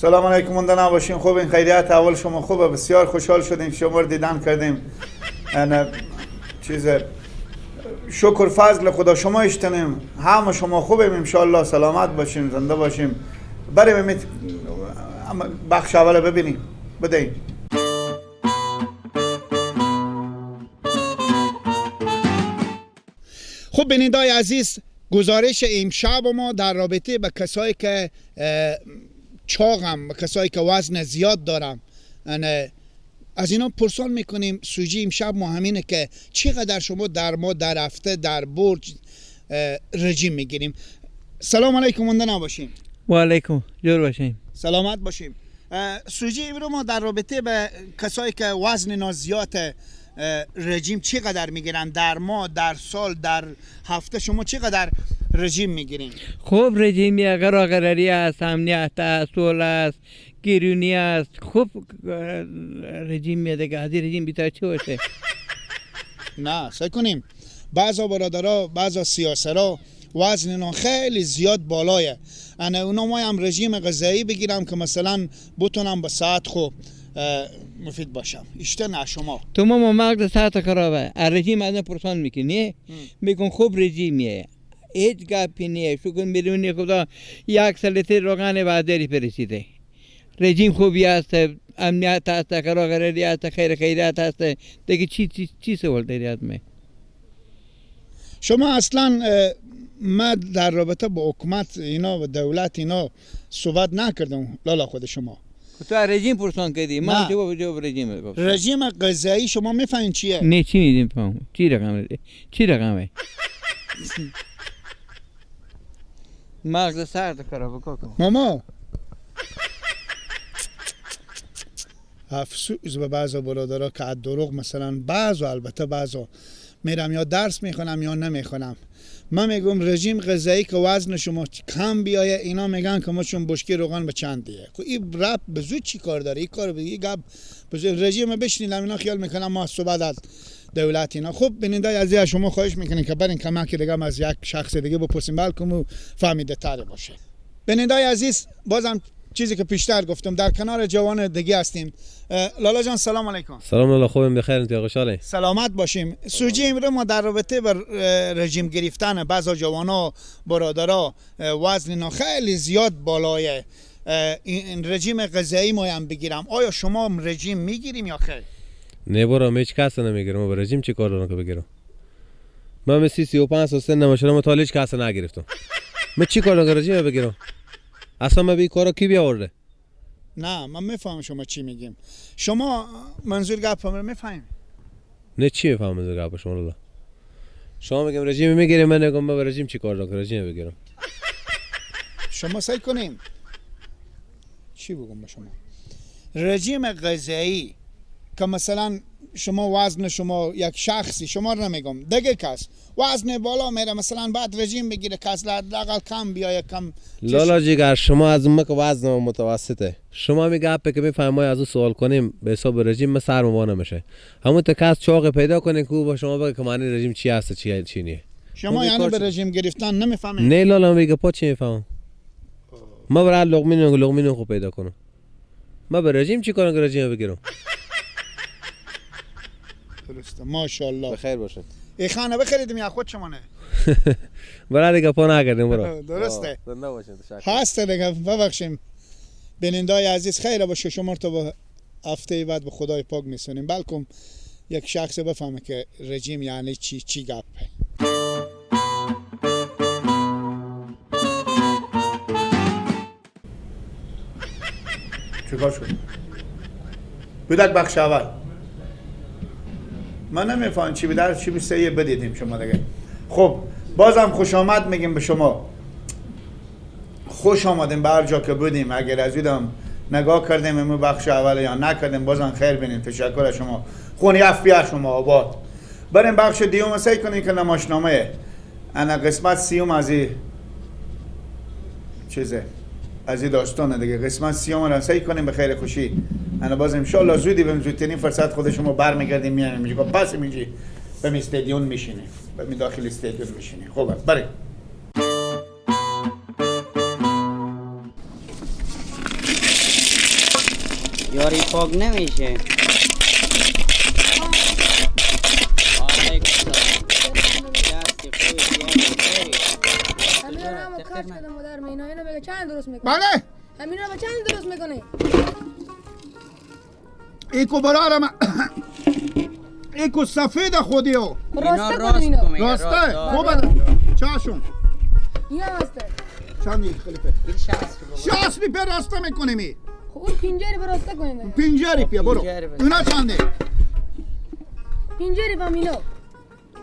سلام علیکم، مونده نباشین. خوب این خیریت اول شما خوبه؟ بسیار خوشحال شدیم شما رو دیدن کردیم. انا چیز شکر فضل خدا شما اشتنیم، همه شما خوبیم انشالله، سلامت باشیم، زنده باشیم. بریم امید بخش اول ببینیم. بدهیم. خب بینندگان عزیز، گزارش امشب ما در رابطه به کسایی که چاقم، کسایی که وزن زیاد دارم، از اینا پرسان میکنیم. سوژه امشب ما همینه که چقدر شما در ما در هفته در برج رژیم میگیریم. سلام علیکم، مونده نباشیم. و علیکم، جور باشیم، سلامت باشیم. سوژه امرو ما در رابطه به کسایی که وزن اینا زیاده رژیم چقدر میگیرن در ماه، در سال، در هفته شما چقدر رژیم میگیرین؟ خوب رژیمی اگر آگرری است، امنیت است، سول است، گیرونی است، خوب رژیم میده که از رژیم بیتر چی باشه؟ نه سعی کنیم بعضا برادرها، بعضا سیاسرها وزن اینا خیلی زیاد بالایه. انا اونا ما هم رژیم غذایی بگیرم که مثلا بتونم به ساعت خوب مفید باشم. اشته نه شما تو ما مغز ساعت خرابه، رژیم از پرسان میکنی میگن خوب رژیمیه، هیچ گپی نیه. شکر میدونی خدا یک سلیته روغن بازاری پرسیده. رژیم خوبی است، امنیت است، کراغری است، خیریت است، دیگه چی سوال داری از من؟ شما اصلا ما در رابطه با حکومت اینا و دولت اینا صحبت نکردم. لالا خود شما تو رژیم پرسان کردی، من جواب رژیم گفتم. رژیم غذایی شما میفهمین چیه؟ نه چی میدیم چی رقمه مغز سرد خراب کن ماما. افسوس به بعضا برادرها که از دروغ مثلا بعضا، البته بعضا میرم یا درس میخونم یا نمیخونم، من میگم رژیم غذایی که وزن شما کم بیایه، اینا میگن که ما چون بشکه روغن به چند دیگه. خب این رب به زود چی کار داره؟ این کار بگی گپ رژیم بشنیدم اینا خیال میکنم ما صحبت از دولت اینا. خب بیننده عزیز شما خواهش میکنیم که برین کمک دیگه از یک شخص دیگه بپرسیم بلکه او فهمیده تر باشه. بیننده عزیز بازم چیزی که پیشتر گفتم در کنار جوان دیگه هستیم. لالا جان سلام علیکم. سلام لالا، خوبیم؟ بخیر؟ انت خوشحاله؟ سلامت باشیم. سوژه امروز ما در رابطه با رژیم گرفتن بعضا جوانا برادرها وزن اینا خیلی زیاد بالایه، این رژیم غذایی ما هم بگیرم، آیا شما رژیم میگیریم یا خیر؟ نه برام هیچ کس نمیگیرم. با رژیم چی کار دارم که بگیرم؟ من مثل 35 سال سن نمیشم تا هیچ کس نگرفتم. من چی کار دارم رژیم بگیرم؟ اصلا من به کارا کی بیاورده؟ نه من میفهم شما چی میگیم. شما منظور گپ رو میفهمید؟ نه چی میفهمم منظور گپ شما لالا؟ شما میگم رژیم میگیریم، من میگم با رژیم چی کار دارم که رژیم بگیرم؟ شما سعی کنیم چی بگم به شما؟ رژیم غذایی که مثلا شما وزن شما یک شخصی، شما رو نمیگم دیگه کس وزن بالا میره مثلا بعد رژیم بگیره کس لاقل کم بیایه کم. لالا جیگر شما از اون که وزن متوسطه، شما میگه اپ که میفهمای از اون سوال کنیم به حساب رژیم من سرم وا نمیشه. همون تا کس چاق پیدا کنه که با شما بگه که معنی رژیم چی هست چی نیه. شما یعنی به رژیم گرفتن نمیفهمید؟ نه لالا میگه پا چی میفهمم؟ ما برای لقمینو خوب پیدا کنم. ما به رژیم چی کنم که رژیم بگیرم؟ درسته ماشاءالله. بخیر باشه. ای خانه بخریدیم یا خود شما نه؟ برای دیگه پا نکردیم برو. درسته. هست دیگه. ببخشیم بینندای عزیز خیر باشه. شما رو تا هفته بعد به خدای پاک میسونیم بلکم یک شخص بفهمه که رژیم یعنی چی گپه. چیکار شد؟ بدک بخش اول من نمیفهم چی بدر چی بیسته بدیدیم شما دیگه. خب بازم خوش آمد میگیم به شما. خوش آمدیم به هر جا که بودیم. اگر از ایدم نگاه کردیم امو بخش اول یا نکردیم بازم خیر بینیم. تشکر از شما. خونی افبیه شما آباد. بریم بخش دیوم سعی کنیم که نماشنامه انا قسمت سیوم از این چیزه از این داستانه دیگه. قسمت سیوم را سعی کنیم به خیر خوشی. انا باز انشالله زودی بهم زودترین فرصت خود شما برمیگردیم میایم اینجا پس میجی به استادیوم میشینیم به داخل استادیوم میشینیم. خوبه بریم. یاری پاک نمیشه. همین رو هم کاش کردم مادر مینا اینو بگه چند درست میکنه. بله همین رو به چند درست میکنه. ایکو برارم ایکو سفید خودیو راسته کنه اینو. راسته خوبه چاشون این هم هسته. چندی خلیفه 60 روپیه راسته میکنیم. خب اون پینجری به راسته کنیم. 50 روپیه برو. اونا چنده؟ 50 روپیه اینو.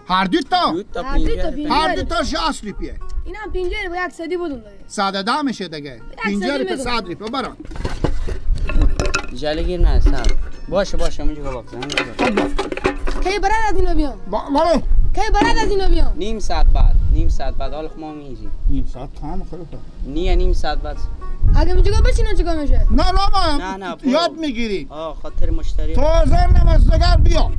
هر دو تا هر دو 50. تا 60 روپیه. این هم 50 با یک صدی بودون دیگه. 110 میشه دیگه. 50 روپیه 100 روپیه برو. جلگیر نه سب. باشه اونجا بگذارم. کی برات از اینو بیام. برو. کی برات از اینو بیام. نیم ساعت بعد حال ما میجی. نیم ساعت کام خلیفه. نیم ساعت بعد. اگه میگه بشینه چیکار میشه؟ نه یاد میگیری. خاطر مشتری. تو زن نمازدار بیا.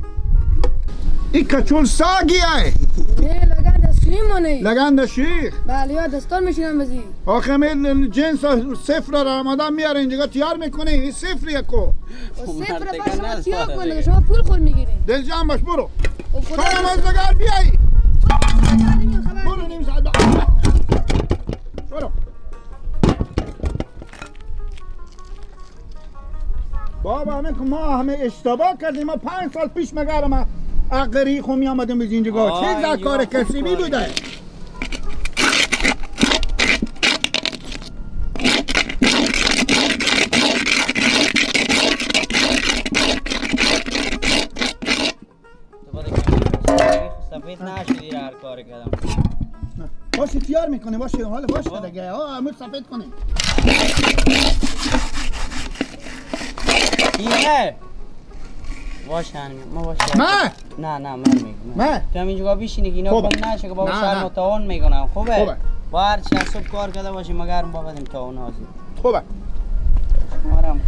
این کچول ساگیه. نه لگن دستیم منی. لگن دشیخ. بله یا دستار میشینم بزی. آخه من جنس صفر رمضان میاره اینجا تیار میکنه این صفر یکو. صفر پس شما تیار کنه شما پول خور میگیرین. دل جمع باش برو. تو نمازدار بیایی. برو نیم ساعت برو. بابا همه اشتباه کردیم. ما 5 سال پیش مگرم اقری خو می آمدیم به اینجا چه در کار کسبی بوده. سفید نشدی هر کار کردم. باشه تیار میکنه باشه حالا باشه دیگه همون سفید کنیم. اینه واشن ما واشن نه من میگم نه تو اینجا بشینی که اینا گم نشه که بابا سر متعاون میکنم. خوبه با هر چی صبح کار کرده باشی مگر ما بدیم تعاون حاضر. خوبه مارم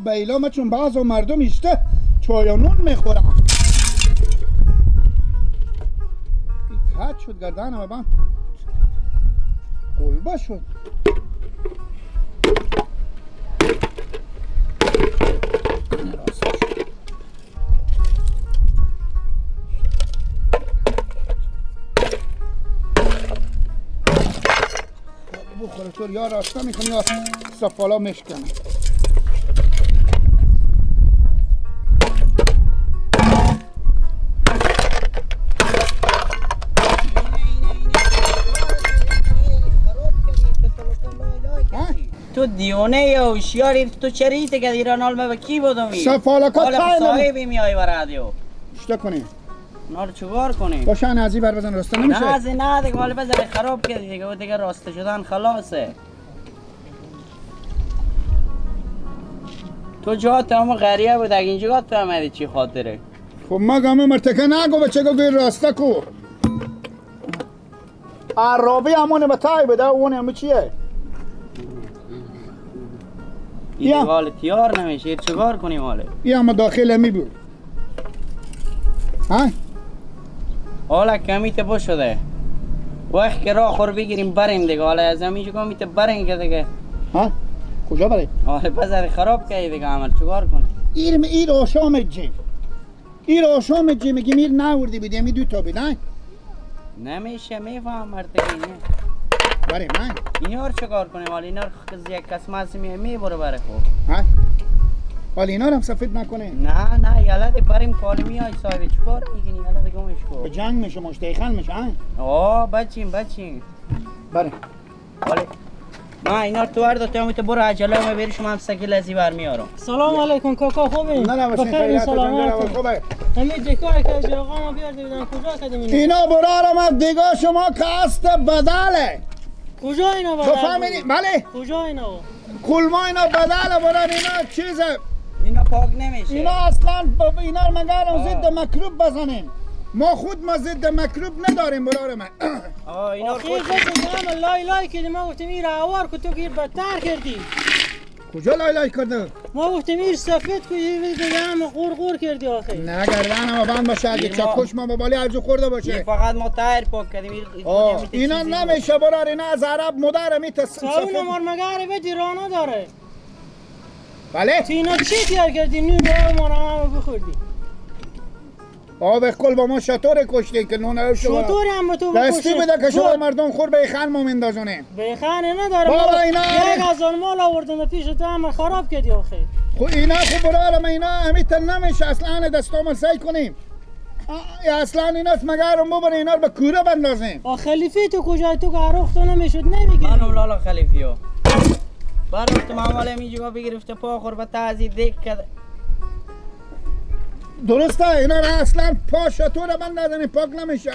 بیلا ما چون بعض مردم ایسته چای و نون میخورن. کات شد گردنم بابا قلبه شد. بخوره تو یا راسته میکنی یا سفالا میشکنه. تو دیونه یا هوشیاری تو چریته که ایران حال ما کی بودم سفالکا حالا صاحبی میای و رادیو چطور کنیم؟ نال چیکار کنیم؟ باشه نازی بر بزن راسته نمیشه. نازی نه دیگه حالا بزن خراب کردی دیگه و دیگه راسته شدن خلاصه. تو جا تمام غریه بود اگه اینجا تو آمدی چی خاطره؟ خب ما گامه مرتکه نگو بچه گوی راسته کو. عرابی همونه بتای بده اون همه چیه؟ این حال تیار نمیشه چیکار کنیم حاله؟ این همه داخل همی بود. ها؟ حالا کمیت بو شده. وقت که راه خور بگیریم بریم دیگه حالا از همینجا کمیت بریم که دیگه. ها؟ کجا بریم؟ حالا بذاری خراب کردی دیگه عمل چیکار کنیم؟ این آشام جیم. این آشام جیم میگی میر نوردی بدیم این دو تا بدن. نمیشه میفهم مرتگی نه. بریم نه؟ اینا رو چیکار کنیم حالا اینا رو یک کس ماسی میبره بره خوب. ها؟ حالا اینا رو هم سفید نکنه. نه یالت بریم کالمی های صاحب چیکار میکنی؟ یالت گمش کو. به جنگ میشه مشتیخان میشه ها. بچین بله. ولی ما اینا تو ورد تا میت برو عجله ما بری شما هم سکیل ازی برمیارم. سلام علیکم کاکا خوبین؟ نه باشین خیلیت سلامت. خوبه. همین دکایی که آقا ما بیارده بودن کجا کردیم اینا برارم دیگه شما کاست بدله. کجا اینا تو فهمیدی؟ بله. کجا اینا؟ کلما اینا بدله برار اینا چیزه. اینا پاک نمیشه. اینا اصلا اینا رو مگرم ضد میکروب بزنیم. ما خود ما ضد میکروب نداریم برار من. اینا خیلی گفتم لای کردیم ما گفتیم این راوار که تو گیر بدتر کردی. کجا لای کرده؟ ما گفتیم این سفید که دیگه هم غور کردی آخه. نه گردن ما بند باشه اگه چکش ما به بالی ارجو خورده باشه. فقط ما تایر پاک کردیم. اینا نمیشه برار اینا از عرب مدار میت سفید. مار مگاره به دیرانه داره. بله؟ اینا چی تیار کردی؟ نون رو ما رو بخوردی. به کل با ما شطور کشتی که نونه شو. شطوری هم به تو بکشه. دستی بده که شما مردم خور به خان ما مندازونه. به خانه نداره. بابا اینا 1000 مال آوردم پیش تو هم خراب کردی آخه. خو اینا خو برارم اینا همیت نمیشه اصلا دستامون سعی کنیم. اصلا ایناست مگرم ببره اینا رو به کوره بندازیم. خلیفه تو کجا تو که عروخ تو نمیشد نمیگی. منم لالا خلیفیو. برات معامله میجوا بگرفته پا خور به تعزی دک کرد. درسته اینا رو اصلا پا شطور بندازیم پاک نمیشه.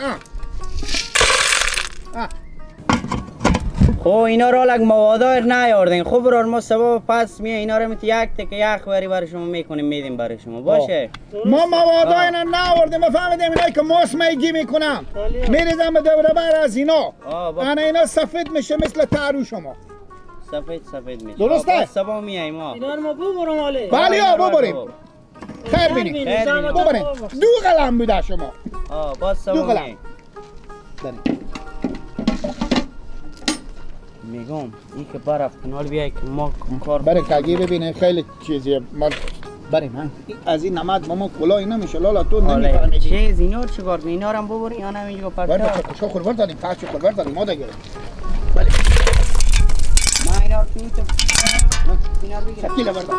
خب اینا رو لگ موادایر نیاردین. خب برار ما سبب پس میه اینا رو میت یک تک یک وری برای شما میکنیم میدیم برای شما باشه. ما مواد اینا نآوردیم فهمیدیم اینایی که ماس میگی میکنم میریزم به دوره بر از اینا. اینا سفید میشه مثل تارو شما. سفید میشه. درسته؟ سبب میای ما. اینا رو ما ببرم آله. بله ببریم. خیر بینیم. ببریم. دو قلم بوده شما. باز سبب میای. میگم این که برف کنار بیای که ما کار برای کگی ببینه خیلی چیزیه ما بریم از این نمد ما کلا اینا میشه لالا تو نمیفهمی چیز اینا رو چیکار کنی اینا رو هم ببری یا نمیگو پرتا بریم چه خوربر داریم پاچ خوربر داریم ما دیگه بله ما اینا رو تو اینا رو بگیر شکیل بردا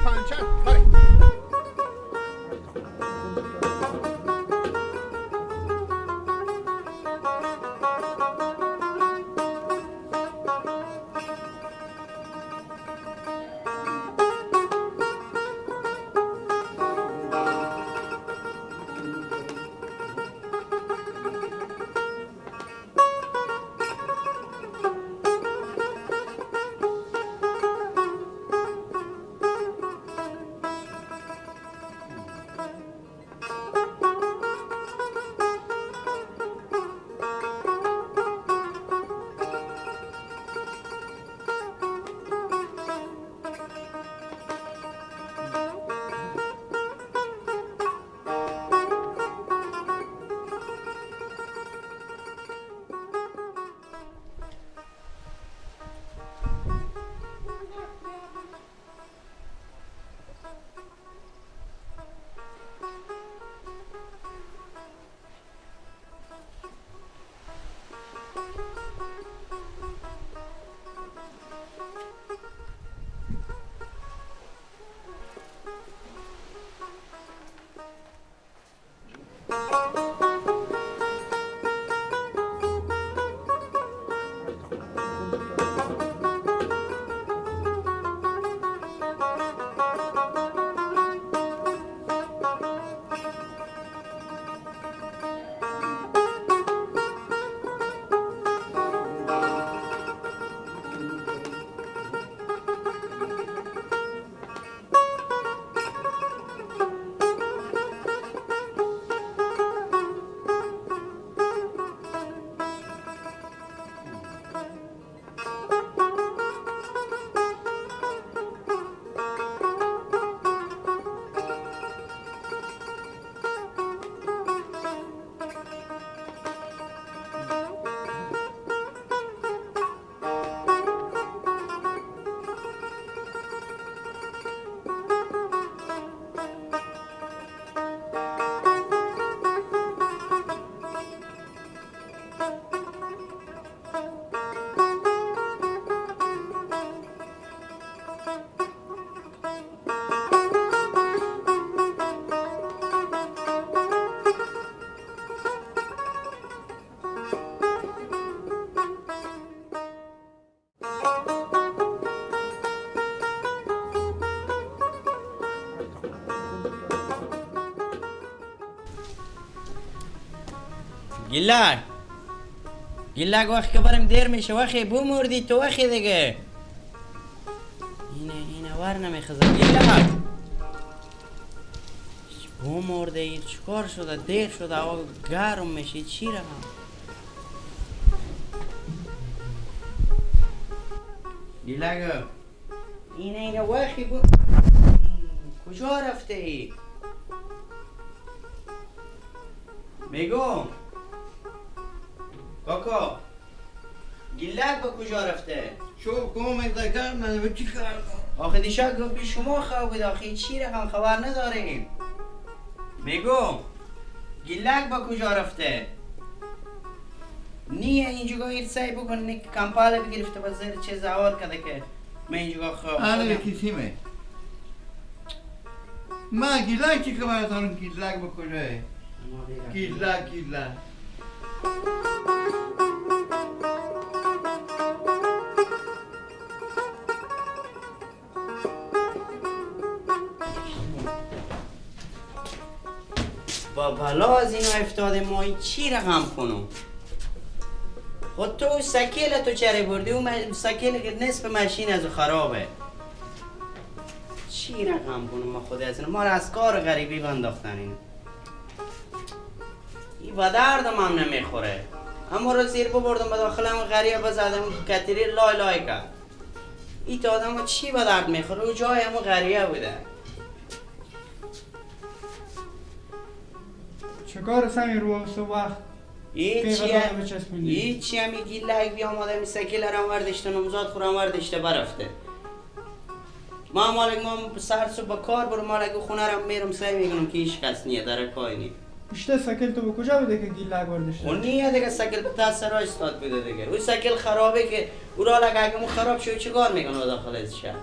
پنچر برای گیلک گیلک وقت که برم دیر میشه وقتی بمردی تو وقتی دیگه اینه ور نمیخزم گیلک بمرده این چکار شده دیر شده هوا گرم میشه چی رقم گیلک اینه وقتی کجا رفته ای؟ میگم کاکا گیلک با کجا رفته؟ شو کمک دکم نه چی کار آخه دیشب گفت شما خوابید آخه چی رقم خبر نداریم میگم گیلک با کجا رفته؟ نیه اینجا گیر سعی بکن که کمپاله بگرفته با زیر چه زوار کده که من اینجا خواب آره کسیمه ما گیلک چی خبر دارم گیلک با کجاه گیلک با بلا از اینا افتاده ما این چی رقم کنم خود تو سکیل تو چره بردی اون سکیل که نصف ماشین از خرابه چی رقم کنم ما خود از اینا ما را از کار غریبی بنداختن این با دردم هم نمیخوره اما رو زیر ببردم به داخل هم غریبه بزدم کتیری لای کرد این تا آدم چی با درد میخوره او جای همون غریبه بوده چکار سمی رو وقت این چی همی گیلک بیا آماده می سکیل هم وردشته نمزاد خورم وردشته برفته ما مالک ما سر صبح با کار برو مالک خونه رو میرم سعی میکنم که هیچ کس نیه در پای نی بیشتر سکل تو به کجا بوده که گیلک وردشته؟ اون نیه دیگه سکل به دست را استاد بوده دیگه اون سکل خرابه که او را لگه اگه مو خراب شوی چیکار میکنه داخل از شهر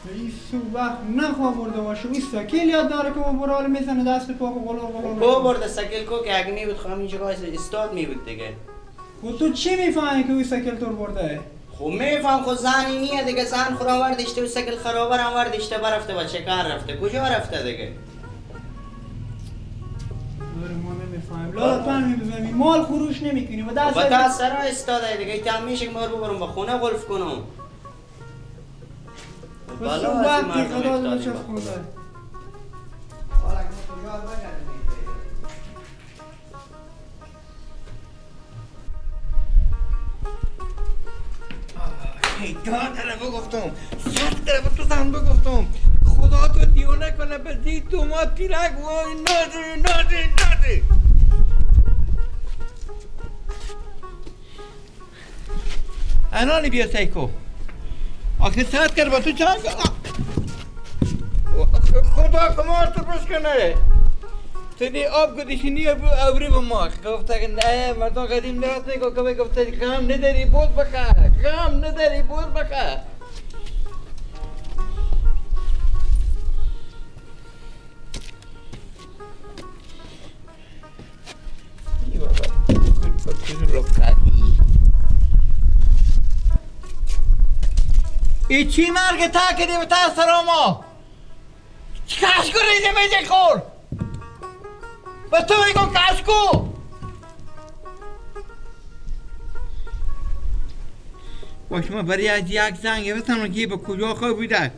این وقت نخواه برده باشه این سکل یاد داره که با برال میزنه دست پاک و غلو کو برده سکل کو که اگه میبود خواهم اینجا استاد میبود دیگه خود تو چی میفهمی که این سکل تو برده؟ خب میفهم خود زنی نیه دیگه زن خورم وردشته و سکل خرابه هم وردشته برفته و چه کار رفته کجا رفته دیگه داره ما نمیفهمیم لالا تو هم میبزنی مال خروش نمیکنی و دست را استاده دیگه ایتام میشه که ما رو ببرم با خونه غلف کنم بس تو وقتی خدا دلش از خونده داره بگفتم 100 داره تو زن بگفتم خدا تو دیونه کنه به دید تو ما پیرک وای ناده انانی بیا سیکو آخه 100 کرد با تو چند خدا کمار تو بشکنه تدی آب گدیشی نیه اوری با ما گفته که نه مردم قدیم نرات نگو که گفته غم نداری بود بخه غم نداری بود بخه ای بابا ای چی مرگ تا کدی به تا سراما کشکو ریزی میزی خور بس تو میگم کشکو باش ما برای از یک زنگ بسنم که به کجا خواه بوده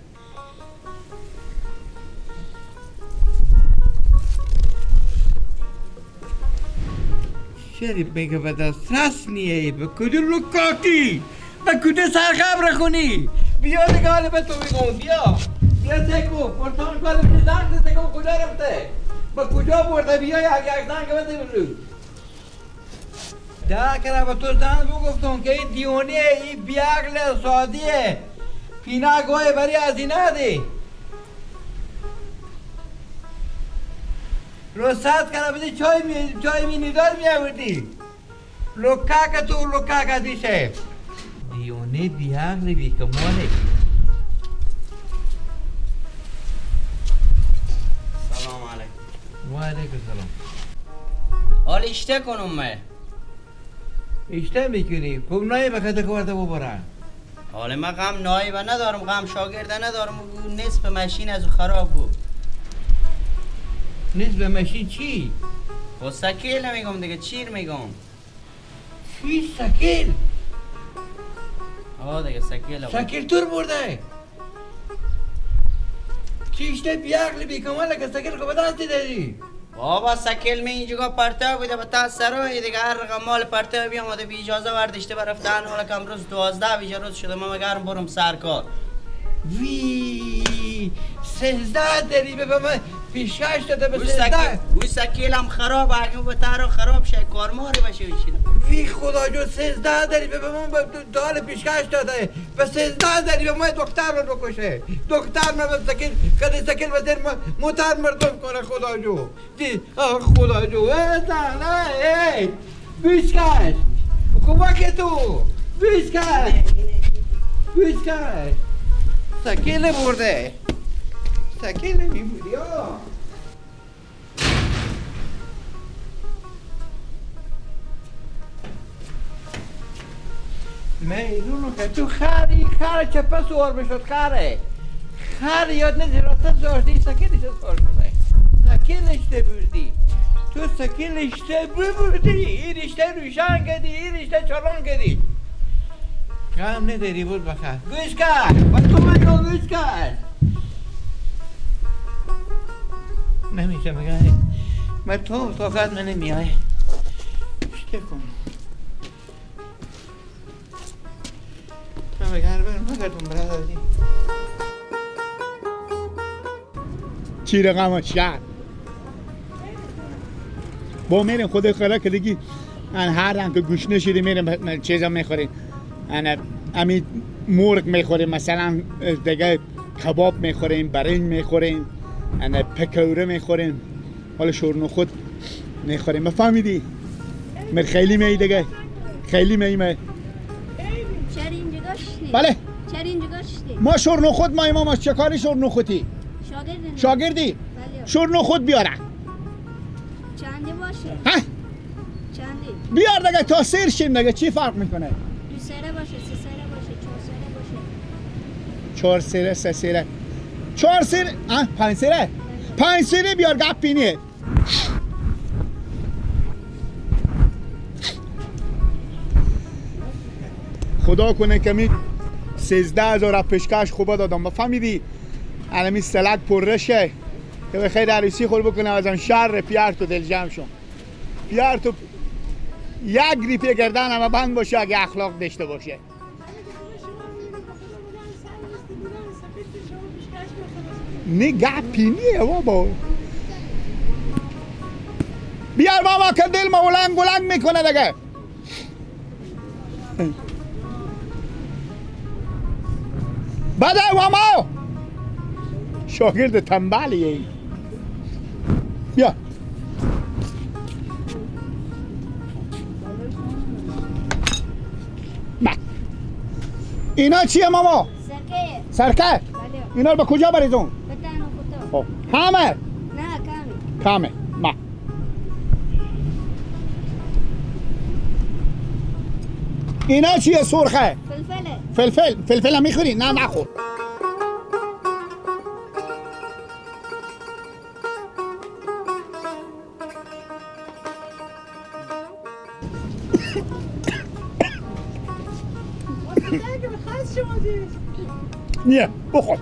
شریف میگه به دسترس نیه به کجا لکاکی به کجا سرخبر خونی بیا دیگه حالا به تو میگم بیا سیکو پرتان کنه بینی زنگ ده سیکو کجا رفته با کجا برده بیا یک زنگ بده بلو ده کرده با تو زنگ بگفتم که این دیونیه این بیاقل سادیه پینا گوه بری از اینه دی رو ساعت کنه بدی چای می ندار می آوردی لکاک تو لکاک دیشه دیونه بیاقل بی کماله سلام علیکم و علیکم سلام حال اشته کنم من اشته میکنی خوب نایی بخاطر کورده ببرن حال من غم نایبه ندارم غم شاگرده ندارم نصف ماشین از خراب بود نیست به ماشین چی؟ خب سکیل میگم دیگه، چیر میگم. چی سکیل؟ آه دیگه سکیل. سکیل تور برده. چیشته بیاقلی بیکماله که سکیل کو به دستی دادی؟ بابا سکیل می اینجا پرتاب بوده به تا سرای دیگه، هر رقم مال پرتاب بیامده بی اجازه ورداشته برفتن، حالا که امروز 12 ویژه روز شده، من مگرم برم سرکار. وی 13 داری به من پیشکش داده به 13. گوی سکیل هم خراب اگه به تارو خراب شه کارماری باشه بشینه. وی خدا جو 13 داری به من دال پیشکش داده به 13 داری به من دکتر رو بکشه. دکتر من سکیل کدی سکیل وزیر موتر مردم کنه خدا جو. دی خدا جو ای پیشکش کمک تو پیشکش سکیل برده سکیل میبودی میدونو که تو خری چه پس سوار بشد خر یاد ندی راسته زاشتی سکیلش سوار شده سکیلش بردی تو سکیلش بردی این رشته روشن کردی این رشته چالان کردی غم نداری بود بخیر گوش کرد با تو من گوش کرد نمیشه مگه من تو طاقت من نمیای اشته کن من بگر برم مگرتون برادی چی رقم شهر با میریم خود خدا که دیگه هر رنگ که گوش نشیده میریم چیزا میخوریم امی مرغ میخوریم مثلا دیگه کباب میخوریم برنج میخوریم پکوره میخوریم حالا شورنو خود میخوریم فهمیدی؟ مر خیلی می دیگه خیلی می چرا اینجا گشتی؟ بله چرا اینجا گشتی؟ ما شورنو خود ما چه کاری شورنو خودی؟ شاگردی؟ بله. شورنو خود بیاره چنده باشه؟ ها؟ چنده؟ بیار دیگه تا سیر شیم دیگه چی فرق میکنه؟ 2 سره باشه 3 سره باشه 4 سره باشه 4 سره 3 سره 4 سره 5 سره 5 سره بیار گپی نیه خدا کنه که می 13,000 پیشکش خوبه دادم فهمیدی الان سلک پر شه که بخیر عروسی خود بکنه ازم شر پیار تو دل جمع شم پیار تو یک ریپی گردن همه بند باشه اگه اخلاق داشته باشه نه گپی نیه بابا بیار بابا که دل ما ولنگ میکنه دیگه بده ماما شاگرد تنبلیه بیا اینا چیه ماما؟ سرکه بله. اینا رو به کجا بریزون؟ به تن و خطا همه؟ نه کمی کمه ما اینا چیه سرخه؟ فلفله فلفل هم میخوری؟ نه نخور نه بخور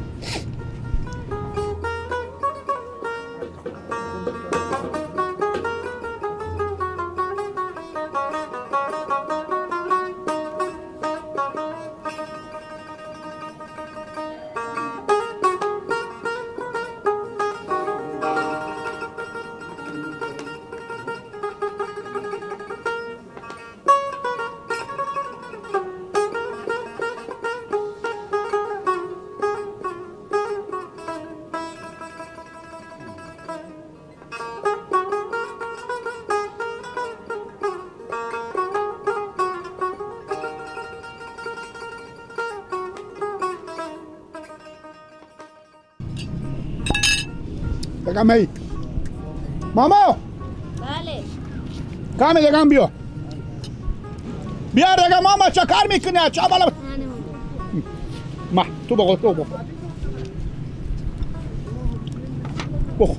دگم ای ماما بله کامی دگم بیا بیا دگم ماما چه کار میکنی چه بالا ما تو بخور تو بخور بخور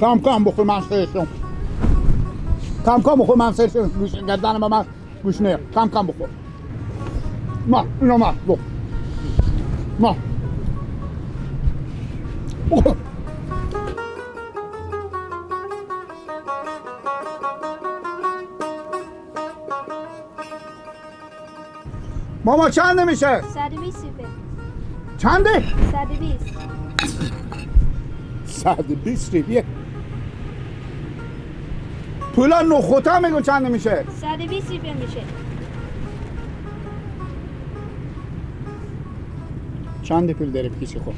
کام کام بخور من سرشون کام کام بخور من سرشون گردن من گوش نه کام کام بخور ما اینو ما بخور ما بخور ماما چند میشه؟ 120 روپیه. چنده؟ 120. 120 روپیه پولا نخوتا میگو چند میشه؟ 120 روپیه میشه. چند پول داره کسی خود؟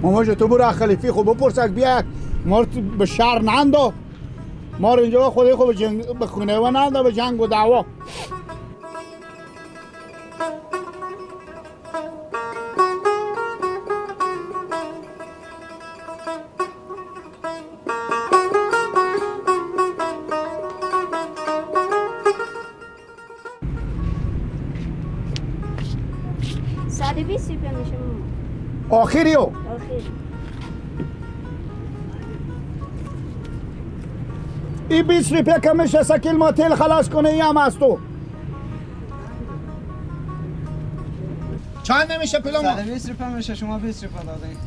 ماما جو تو برو از خلیفی خود بپرسک بیاد ما رو به شهر نندو ما رو اینجا خودی خود به خونه و نندو به جنگ و دعوا ساده 20 روپیه میشه ماما. آخریو آخر. این 20 روپیه که میشه سکیل ما تیل خلاص کنه ای هم از تو چند نمیشه پلا ما؟ 120 روپیه میشه شما 20 روپیه دادین.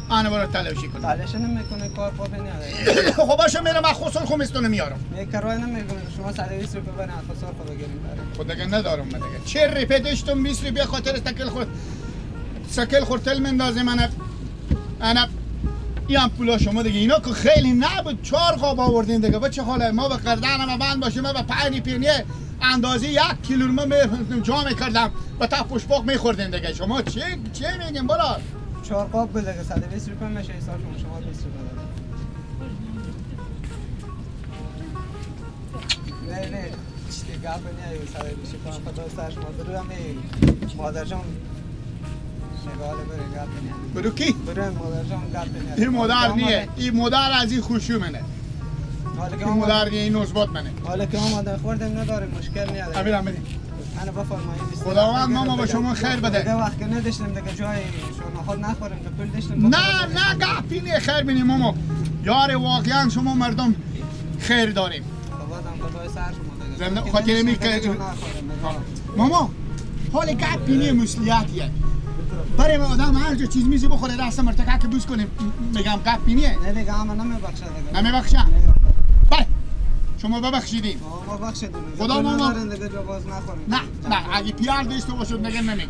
آنه برو تلوشی کنه تلاش نمیکنه کار خوبی نداره. خب باشه میرم من خسر خمیستونه میارم یک کرایه نمیکنه شما 120 روپیه برای خسار خود بگیرید. خود دیگه ندارم من دیگه 40 روپیه داشتم 20 روپیه خاطر سکل خورد تل مندازه من انا این پولا شما دیگه اینا که خیلی نبود 4 قاب آوردین دیگه با چه حاله ما به قردن ما بند باشه ما به پنی پینیه اندازه 1 کیلو ما جا میکردم و تا پشباق میخوردین دیگه شما چی میگین بالا 4 قاب بده که 120 روپیه میشه حساب شما 20 روپیه دادید. نه چی گپ نیایو 120 روپیه خدا سرش مادر هم مادر جان نگاه بره گپ نیایو برو کی بره مادر جان گپ نیایو این مادر نیه این مادر از این خوشو منه این مادر نیه این نزبات منه حالا که آماده خوردیم نداره مشکل نیاره امیر امیر انا بفرمایید خداوند ماما با شما خیر بده دیگه وقت که نداشتیم دیگه جای شما خود نخوریم که پول داشتیم نه گپی نه خیر بینیم ماما یار واقعا شما مردم خیر داریم خدای سر شما زنده خاطر می که ماما حال گپی نه مسئولیتیه برای ما آدم هر جا چیز میزی بخوره دست مرتکه که بوز کنیم میگم گپی نه نه دیگه اما نمیبخشه دیگه نمیبخشه بله شما ببخشیدین ما بخشیدیم خدا ماما دیگه جواز نخوریم نه اگه پیار داشته باشد نگه نمیگم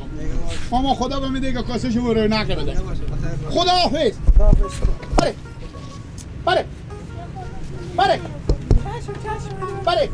ماما خدا به میده که کاسه شما رو نقه بده خدا حافظ بله بله بله بله